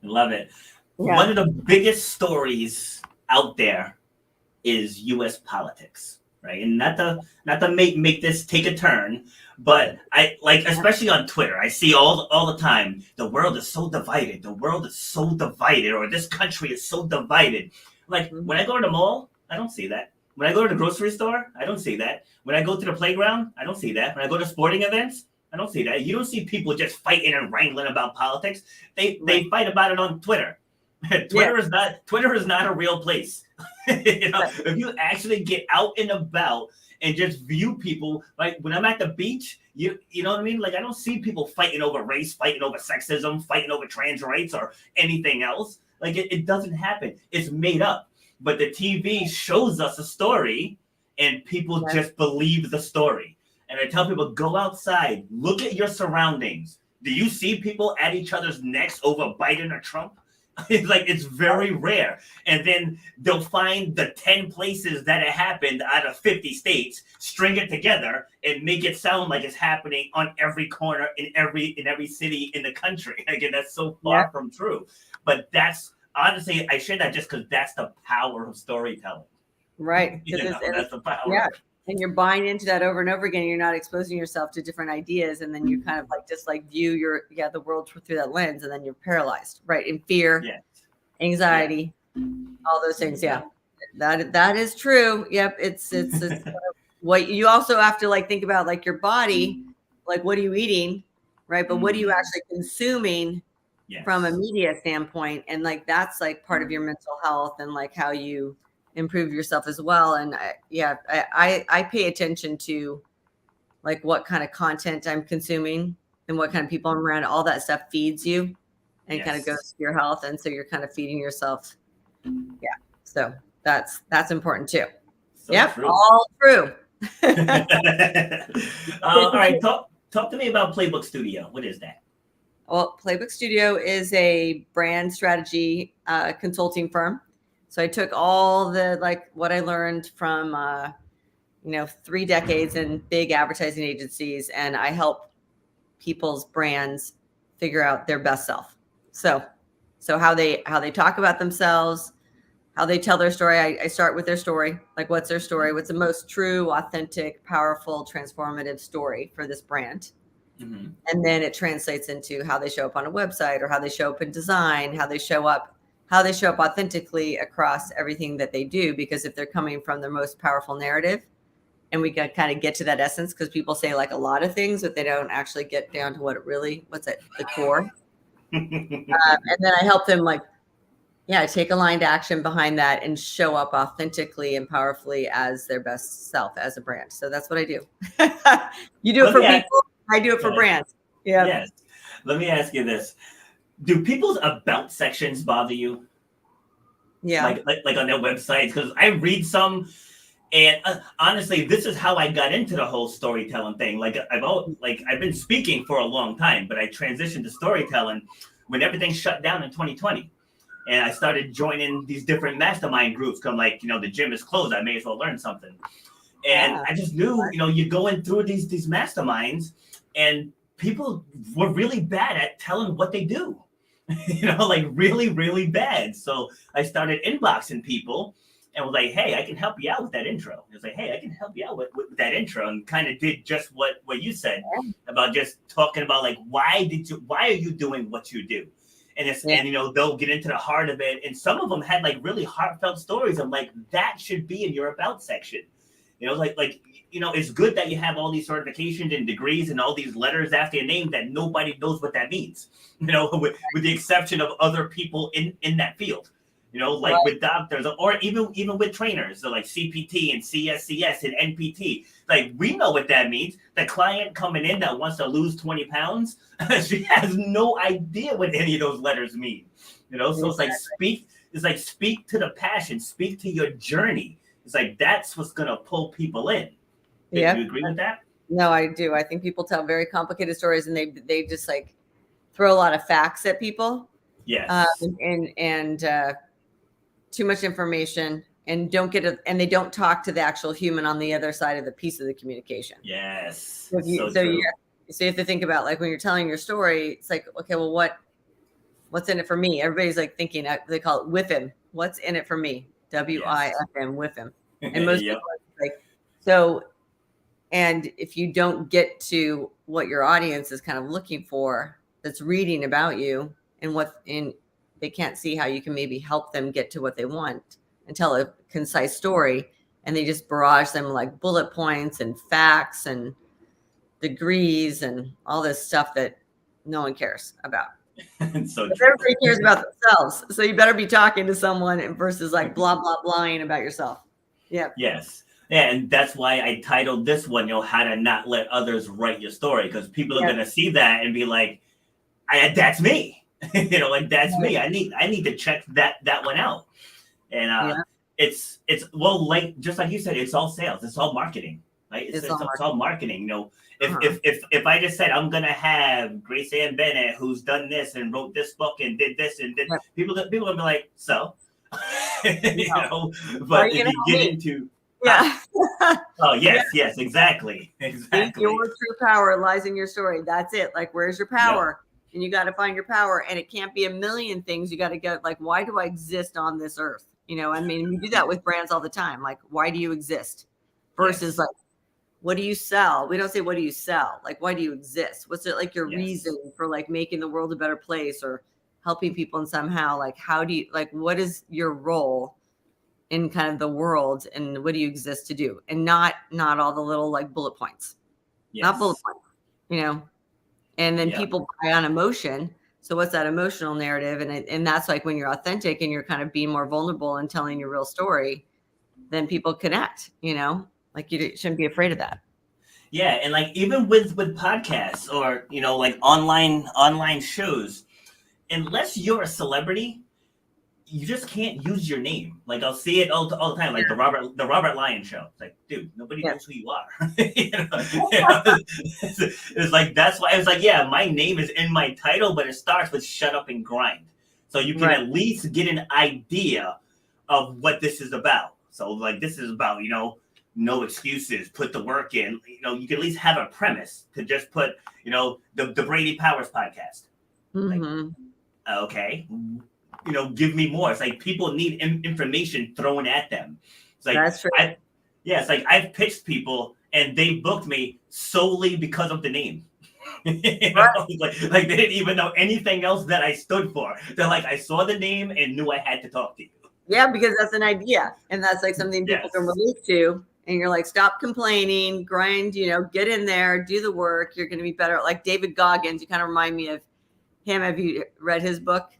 love it. One of the biggest stories out there is U.S. politics, right? And not to make this take a turn, but I, like, especially on Twitter, I see all the time, the world is so divided. The world is so divided, or this country is so divided. Like, when I go to the mall, I don't see that. When I go to the grocery store, I don't see that. When I go to the playground, I don't see that. When I go to sporting events, I don't see that. You don't see people just fighting and wrangling about politics. They fight about it on Twitter. Twitter is not a real place. If you actually get out and about and just view people, like when I'm at the beach, you know what I mean? Like I don't see people fighting over race, fighting over sexism, fighting over trans rights or anything else. Like it doesn't happen. It's made up. But the TV shows us a story and people just believe the story. And I tell people, go outside, look at your surroundings. Do you see people at each other's necks over Biden or Trump? It's very rare. And then they'll find the 10 places that it happened out of 50 states, string it together and make it sound like it's happening on every corner in every city in the country. Again, that's so far from true. But that's honestly, I share that just because that's the power of storytelling. Right. That's the power. Yeah. And you're buying into that over and over again. You're not exposing yourself to different ideas. And then you kind of just view the world through that lens. And then you're paralyzed, right? In fear, anxiety, all those things. Yeah. That is true. Yep. It's what you also have to think about, your body, what are you eating? Right. But what are you actually consuming from a media standpoint? And that's part of your mental health and how you improve yourself as well. And I pay attention to what kind of content I'm consuming and what kind of people I'm around. All that stuff feeds you and kind of goes to your health. And so you're kind of feeding yourself. Yeah. So that's important too. So true. All true. All right. Talk to me about Playbook Studio. What is that? Well, Playbook Studio is a brand strategy consulting firm. So I took all the what I learned from 3 decades in big advertising agencies, and I help people's brands figure out their best self. So how they talk about themselves, how they tell their story. I start with their story. What's their story? What's the most true, authentic, powerful, transformative story for this brand? Mm-hmm. And then it translates into how they show up on a website, or how they show up in design, how they show up authentically across everything that they do. Because if they're coming from their most powerful narrative, and we can kind of get to that essence, because people say a lot of things, but they don't actually get down to what's at the core. And then I help them take aligned action behind that and show up authentically and powerfully as their best self as a brand. So that's what I do. You do it for people. I do it for brands. Yeah. Yes. Let me ask you this. Do people's about sections bother you? Yeah. Like on their websites? Because I read some, and honestly, this is how I got into the whole storytelling thing. I've been speaking for a long time, but I transitioned to storytelling when everything shut down in 2020. And I started joining these different mastermind groups. Because the gym is closed. I may as well learn something. And I just knew, you're going through these masterminds, and people were really bad at telling what they do. Really, really bad. So I started inboxing people and was like, hey, I can help you out with that intro. It was like, hey, I can help you out with that intro, and kind of did just what you said about just talking about why are you doing what you do? And and they'll get into the heart of it. And some of them had really heartfelt stories. I'm like, that should be in your about section. It's good that you have all these certifications and degrees and all these letters after your name that nobody knows what that means, with the exception of other people in that field, with doctors or even with trainers, so CPT and CSCS and NPT. We know what that means. The client coming in that wants to lose 20 pounds, she has no idea what any of those letters mean, so it's speak to the passion, speak to your journey. It's that's what's going to pull people in. Do you agree with that? No, I do. I think people tell very complicated stories, and they just throw a lot of facts at people. Yes. And too much information, and and they don't talk to the actual human on the other side of the piece of the communication. Yes. So you have to think about when you're telling your story, it's okay, well, what's in it for me? Everybody's thinking, they call it with him. What's in it for me? WIFM, with him. And most people so, and if you don't get to what your audience is kind of looking for, that's reading about you, and they can't see how you can maybe help them get to what they want and tell a concise story, and they just barrage them bullet points and facts and degrees and all this stuff that no one cares about. So But true. everybody cares about themselves. So you better be talking to someone versus like blah, blah, blahing about yourself. Yeah. Yes. Yeah, and that's why I titled this one, how to not let others write your story, because people are gonna see that and be like, that's me. Like that's me. I need to check that one out. And it's well, like just like you said, it's all sales, it's all marketing. Right? It's all marketing. If I just said I'm gonna have Graceann Bennett, who's done this and wrote this book and did this and did, people would be like, so but if you get into oh yes, exactly. Your true power lies in your story. That's it. Like, where's your power? And you got to find your power, and it can't be a million things. You got to go like, why do I exist on this earth? I mean, we do that with brands all the time. Like, why do you exist? Versus like, what do you sell? We don't say, what do you sell? Like, why do you exist? What's it like your reason for like making the world a better place or helping people in somehow? Like, how do you, like, what is your role in kind of the world, and what do you exist to do? And not all the little like bullet points, not bullet points, and then people buy on emotion. So what's that emotional narrative? And that's like when you're authentic and you're kind of being more vulnerable and telling your real story, then people connect, like you shouldn't be afraid of that. Yeah. And like, even with podcasts or, like online shows, unless you're a celebrity, you just can't use your name. Like, I'll see it all the time, like the Robert Lyons show. It's like, dude, nobody knows who you are. It's like, that's why I was like, my name is in my title, but it starts with shut up and grind. So you can at least get an idea of what this is about. So like, this is about, no excuses, put the work in. You can at least have a premise to just put, the Brady Powers podcast. Mm-hmm. Like, okay. Give me more. It's like people need information thrown at them. It's like, that's true. It's like I've pitched people and they booked me solely because of the name. Like they didn't even know anything else that I stood for. They're like, I saw the name and knew I had to talk to you. Yeah, because that's an idea, and that's like something people can relate to. And you're like, stop complaining, grind. Get in there, do the work. You're going to be better. Like David Goggins, you kind of remind me of him. Have you read his book?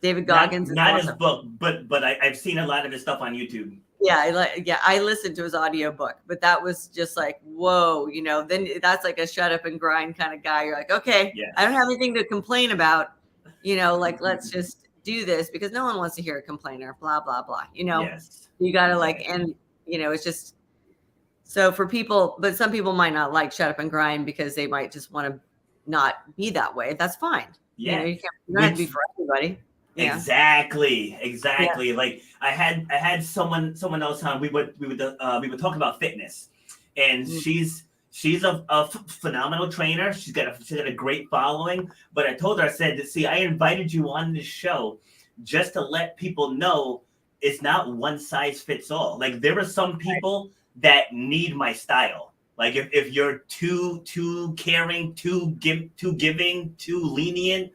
David Goggins. Not his book, but I've seen a lot of his stuff on YouTube. Yeah, I listened to his audio book, but that was just like, whoa, then that's like a shut up and grind kind of guy. You're like, okay, I don't have anything to complain about, like, let's just do this, because no one wants to hear a complainer, blah, blah, blah, you got to like, and it's just, so for people, but some people might not like shut up and grind because they might just want to not be that way. That's fine. You don't have to be for everybody. Yeah. Exactly. Yeah. Like I had someone else on. We would talk about fitness, and she's a phenomenal trainer. She's got a great following. But I told her, I said, see, I invited you on this show just to let people know it's not one size fits all. Like, there are some people that need my style. Like, if you're too caring, too giving, too lenient,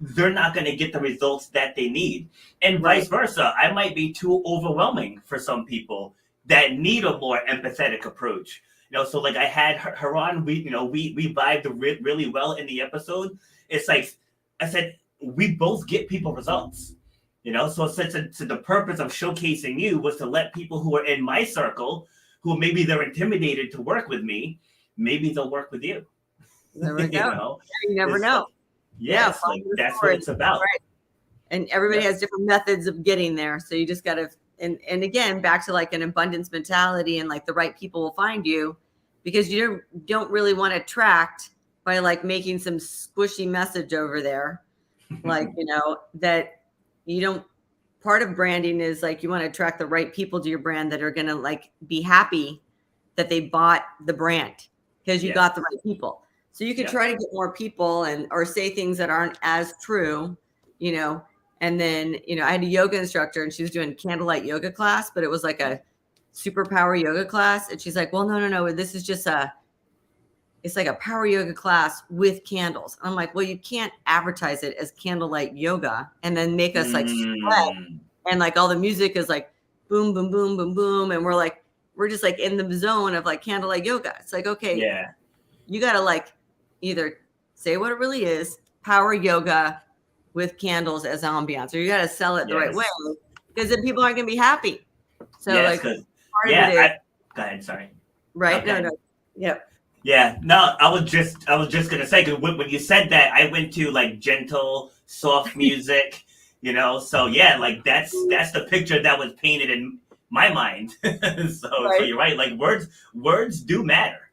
they're not going to get the results that they need. And vice versa. I might be too overwhelming for some people that need a more empathetic approach. So like I had her on, we vibed really well in the episode. It's like, I said, we both get people results, so since the purpose of showcasing you was to let people who are in my circle, who maybe they're intimidated to work with me, maybe they'll work with you. There we go. You never know. Yes, like that's what it's about. Right. And everybody has different methods of getting there. So you just got to, and again, back to like an abundance mentality, and like the right people will find you, because you don't really want to attract by like making some squishy message over there. Like, that you don't, part of branding is like, you want to attract the right people to your brand that are going to like be happy that they bought the brand because you got the right people. So you could try to get more people or say things that aren't as true, and then, I had a yoga instructor and she was doing candlelight yoga class, but it was like a superpower yoga class. And she's like, well, no, this is just it's like a power yoga class with candles. And I'm like, well, you can't advertise it as candlelight yoga and then make us like sweat. And like all the music is like boom, boom, boom, boom, boom. And we're just like in the zone of like candlelight yoga. It's like, okay, you got to like either say what it really is, power yoga, with candles as ambiance, or you got to sell it the right way, because then people aren't going to be happy. So like part of it is, go ahead. Sorry. Right. No. Yep. Yeah, no, I was just gonna say, because when you said that, I went to like gentle, soft music, So yeah, like that's the picture that was painted in my mind. So you're right. Like words do matter.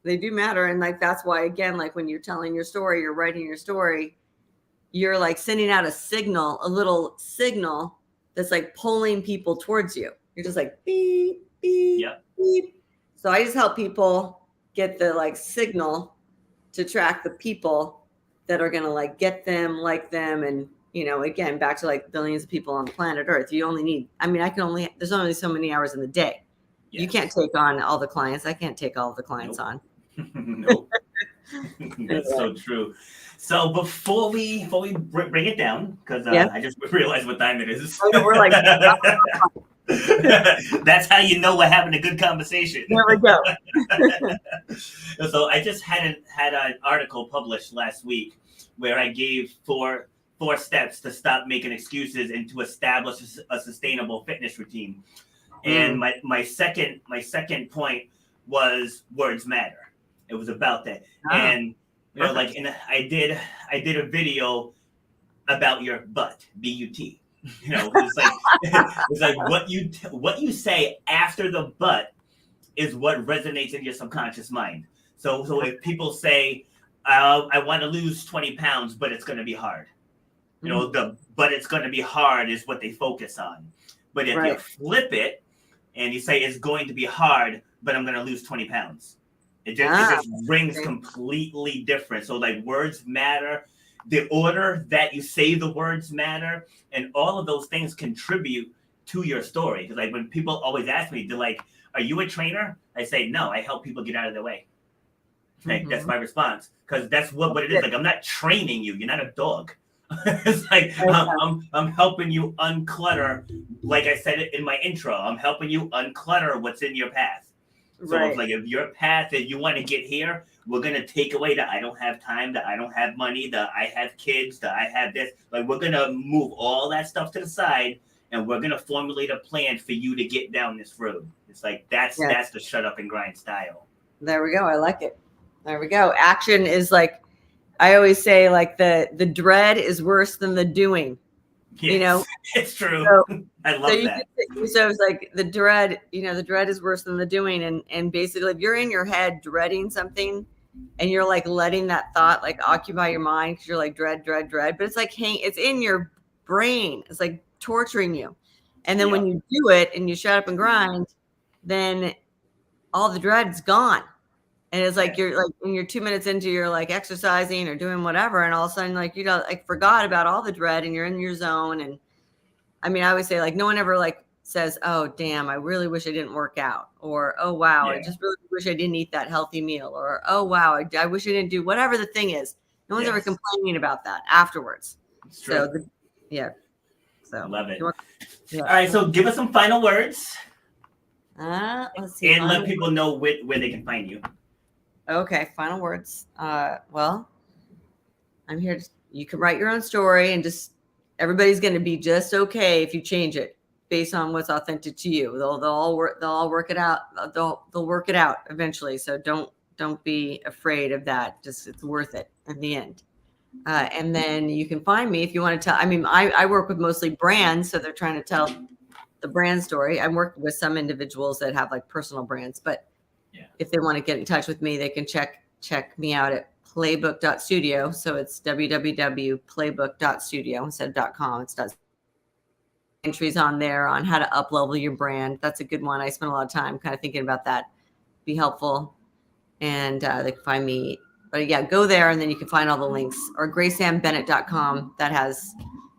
They do matter, and like that's why, again, like when you're telling your story, you're writing your story, you're like sending out a little signal that's like pulling people towards you. You're just like beep beep beep. So I just help people get the like signal to track the people that are going to like get them, like them. And, again, back to like billions of people on planet Earth, you only need, there's only so many hours in the day. Yes. You can't take on all the clients. I can't take all of the clients on. Nope. That's so true. So before we bring it down, because I just realized what time it is. We're like, that's how you know we're having a good conversation. There we go. So I just had an article published last week where I gave four steps to stop making excuses and to establish a sustainable fitness routine. And my second point was words matter. It was about that. And like I did a video about your butt, B-U-T. It's like what you say after the but is what resonates in your subconscious mind. So if people say, I want to lose 20 pounds, but it's going to be hard. But it's going to be hard is what they focus on. But if you flip it and you say it's going to be hard, but I'm going to lose 20 pounds, it just rings completely different. So like words matter. The order that you say the words matter, and all of those things contribute to your story. Because like when people always ask me, they're like, "Are you a trainer?" I say, "No, I help people get out of their way." Like that's my response, because that's what it is. Like I'm not training you. You're not a dog. It's like I'm helping you unclutter. Like I said it in my intro, I'm helping you unclutter what's in your path. So it's like if your path that you want to get here, we're going to take away that I don't have time, that I don't have money, that I have kids, that I have this. Like we're going to move all that stuff to the side, and we're going to formulate a plan for you to get down this road. It's like that's the shut up and grind style. There we go. I like it. There we go. Action is like, I always say, like the dread is worse than the doing. Yes, it's true. So, I love that. So it's like the dread is worse than the doing. And basically if you're in your head dreading something and you're like letting that thought like occupy your mind because you're like dread, but it's like, it's in your brain. It's like torturing you. And then when you do it and you shut up and grind, then all the dread's gone. And it's like you're like when you're 2 minutes into your like exercising or doing whatever, and all of a sudden like like forgot about all the dread and you're in your zone. And I mean, I always say like no one ever like says, "Oh damn, I really wish I didn't work out," or "Oh wow, I just really wish I didn't eat that healthy meal," or "Oh wow, I wish I didn't do whatever the thing is." No one's ever complaining about that afterwards. It's true. So I love it. All right, so give us some final words. Let's see. And let people know where they can find you. Okay, final words. Well, I'm here. You can write your own story, and just everybody's going to be just okay if you change it based on what's authentic to you. They'll all work it out. They'll work it out eventually. So don't be afraid of that. Just it's worth it in the end. And then you can find me if you want to tell. I mean, I work with mostly brands, so they're trying to tell the brand story. I'm working with some individuals that have like personal brands, but if they want to get in touch with me, they can check me out at playbook.studio. So it's www.playbook.studio instead of .com. It's entries on there on how to up-level your brand. That's a good one. I spent a lot of time kind of thinking about that. Be helpful. And they can find me. But go there and then you can find all the links. Or graceannbennett.com. That has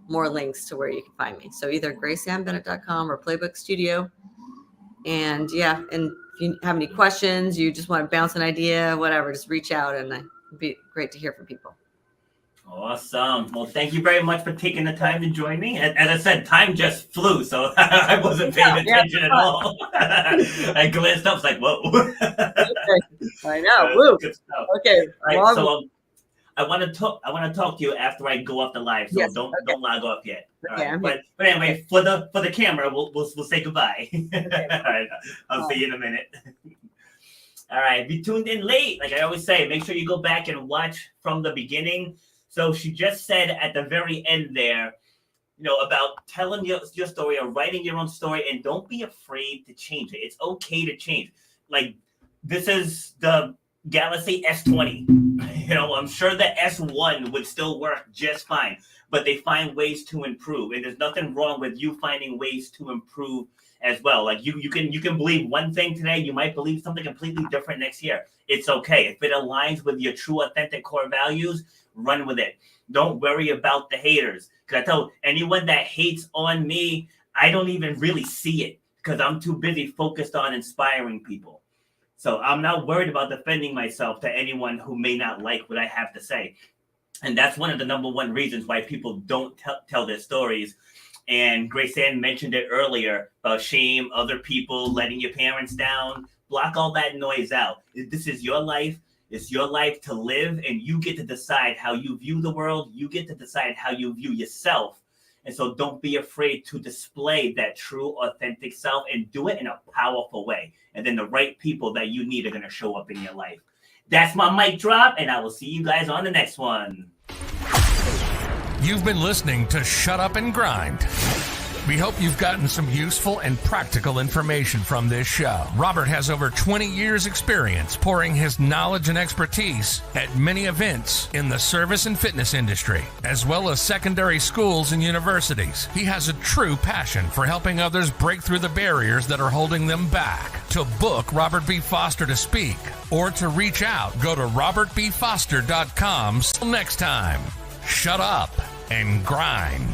more links to where you can find me. So either graceannbennett.com or Playbook Studio. And and if you have any questions, you just want to bounce an idea, whatever, just reach out, and it'd be great to hear from people. Awesome. Well, thank you very much for taking the time to join me. As I said, time just flew, so I wasn't paying attention at all. I glanced up, was like, whoa. I know. Woo. Good stuff. Okay. All right, so I want to talk to you after I go off the live, so don't log off yet. All Okay, right. But anyway, for the camera, we'll say goodbye. Okay. All right, I'll see you in a minute. All right, be tuned in late. Like I always say, make sure you go back and watch from the beginning. So she just said at the very end there, about telling your story or writing your own story, and don't be afraid to change it. It's okay to change. Like, this is the Galaxy S20. I'm sure the S1 would still work just fine, but they find ways to improve, and there's nothing wrong with you finding ways to improve as well. Like you can believe one thing today, you might believe something completely different next year. It's okay. If it aligns with your true, authentic core values, run with it. Don't worry about the haters. Because I tell anyone that hates on me, I don't even really see it because I'm too busy focused on inspiring people. So I'm not worried about defending myself to anyone who may not like what I have to say. And that's one of the number one reasons why people don't tell their stories. And Graceann mentioned it earlier about shame, other people, letting your parents down. Block all that noise out. This is your life. It's your life to live, and you get to decide how you view the world. You get to decide how you view yourself. And so don't be afraid to display that true, authentic self and do it in a powerful way. And then the right people that you need are going to show up in your life. That's my mic drop, and I will see you guys on the next one. You've been listening to Shut Up and Grind. We hope you've gotten some useful and practical information from this show. Robert has over 20 years experience pouring his knowledge and expertise at many events in the service and fitness industry, as well as secondary schools and universities. He has a true passion for helping others break through the barriers that are holding them back. To book Robert B. Foster to speak or to reach out, go to robertbfoster.com. Till next time, shut up and grind.